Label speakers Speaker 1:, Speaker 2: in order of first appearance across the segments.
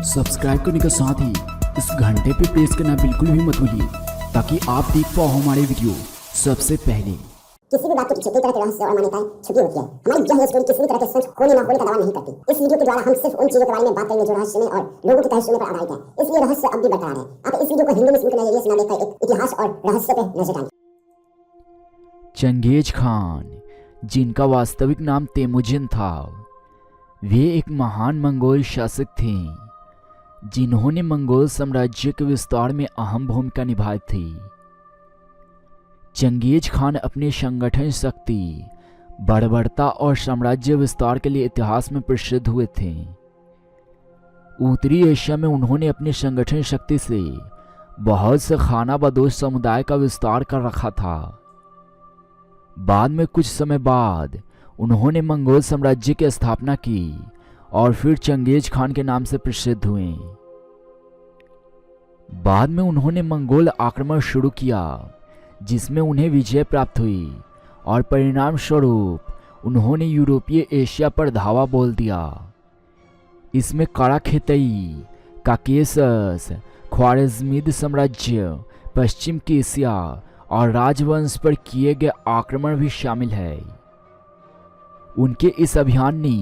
Speaker 1: Subscribe करने के साथ ही इस घंटे पे प्रेस करना बिल्कुल भी मत भूलिए ताकि आप देख पाओ हमारे वीडियो सबसे पहले।
Speaker 2: किसी भी बात के पीछे कई तरह के रहस्य और मान्यताएं छुपी होती है। हमारी यह स्टोरी किसी भी तरह के सच होने न होने का दावा नहीं करती। इस वीडियो के द्वारा हम सिर्फ उन चीजों के बारे में बात करेंगे जो रहस्यमय और लोगों की तहस पर आधारित है, इसलिए रहस्य अब भी बरकरार है। आप इस वीडियो को हिंदू मुस्लिम के नजरिए से न देखकर एक इतिहास और रहस्य पे नजर डालें।
Speaker 1: चंगेज खान, जिनका वास्तविक नाम तेमुजिन था, वे एक महान मंगोल शासक थे जिन्होंने मंगोल साम्राज्य के विस्तार में अहम भूमिका निभाई थी। चंगेज खान अपने संगठन शक्ति, बर्बरता और साम्राज्य विस्तार के लिए इतिहास में प्रसिद्ध हुए थे। उत्तरी एशिया में उन्होंने अपने संगठन शक्ति से बहुत से खानाबदोश समुदाय का विस्तार कर रखा था। बाद में कुछ समय बाद उन्होंने मंगोल साम्राज्य की स्थापना की और फिर चंगेज खान के नाम से प्रसिद्ध हुए। बाद में उन्होंने मंगोल आक्रमण शुरू किया जिसमें उन्हें विजय प्राप्त हुई और परिणाम स्वरूप उन्होंने यूरोपीय एशिया पर धावा बोल दिया। इसमें काराखेतई, काकेशस, ख्वारिज़मिद साम्राज्य, पश्चिम की एशिया और राजवंश पर किए गए आक्रमण भी शामिल है। उनके इस अभियान ने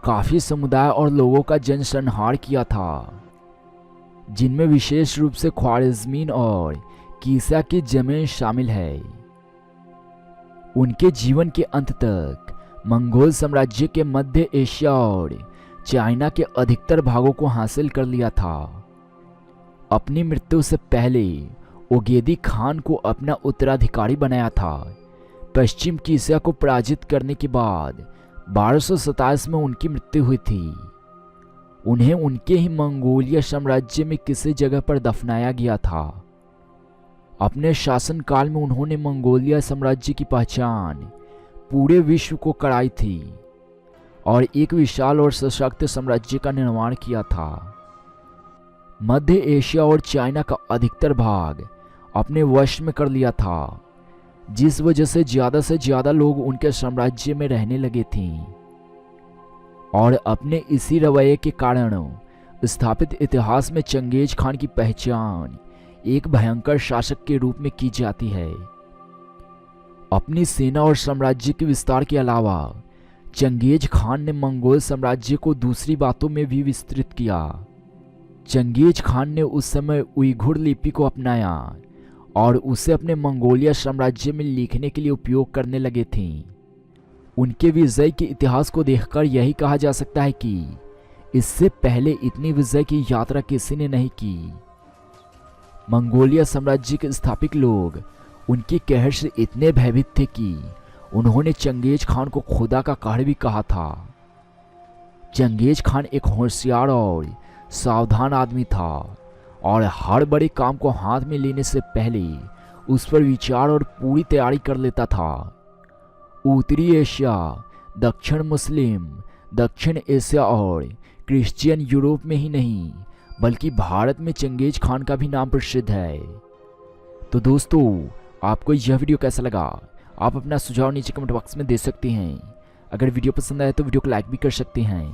Speaker 1: काफी समुदाय और लोगों का जनसंहार किया था, जिनमें विशेष रूप से ख्वारिज़मीन और कीसा की जमीन शामिल है। उनके जीवन के अंत तक मंगोल साम्राज्य के मध्य एशिया और चाइना के अधिकतर भागों को हासिल कर लिया था। अपनी मृत्यु से पहले ओगेदी खान को अपना उत्तराधिकारी बनाया था। पश्चिम की एशिया को पराजित करने के बाद 1227 में उनकी मृत्यु हुई थी। उन्हें उनके ही मंगोलिया साम्राज्य में किसी जगह पर दफनाया गया था। अपने शासनकाल में उन्होंने मंगोलिया साम्राज्य की पहचान पूरे विश्व को कराई थी और एक विशाल और सशक्त साम्राज्य का निर्माण किया था। मध्य एशिया और चाइना का अधिकतर भाग अपने वश में कर लिया था, जिस वजह से ज्यादा लोग उनके साम्राज्य में रहने लगे थे और अपने इसी रवैये के कारण स्थापित इतिहास में चंगेज खान की पहचान एक भयंकर शासक के रूप में की जाती है। अपनी सेना और साम्राज्य के विस्तार के अलावा चंगेज खान ने मंगोल साम्राज्य को दूसरी बातों में भी विस्तृत किया। चंगेज खान ने उस समय उइघुर लिपि को अपनाया और उसे अपने मंगोलिया साम्राज्य में लिखने के लिए उपयोग करने लगे थे। उनके विजय के इतिहास को देखकर यही कहा जा सकता है कि इससे पहले इतनी विजय की यात्रा किसी ने नहीं की। मंगोलिया साम्राज्य के स्थापक लोग उनकी कहर से इतने भयभीत थे कि उन्होंने चंगेज खान को खुदा का कहर भी कहा था। चंगेज खान एक होशियार और सावधान आदमी था और हर बड़े काम को हाथ में लेने से पहले उस पर विचार और पूरी तैयारी कर लेता था। उत्तरी एशिया, दक्षिण मुस्लिम, दक्षिण एशिया और क्रिश्चियन यूरोप में ही नहीं बल्कि भारत में चंगेज खान का भी नाम प्रसिद्ध है। तो दोस्तों, आपको यह वीडियो कैसा लगा? आप अपना सुझाव नीचे कमेंट बॉक्स में दे सकते हैं। अगर वीडियो पसंद आए तो वीडियो को लाइक भी कर सकते हैं।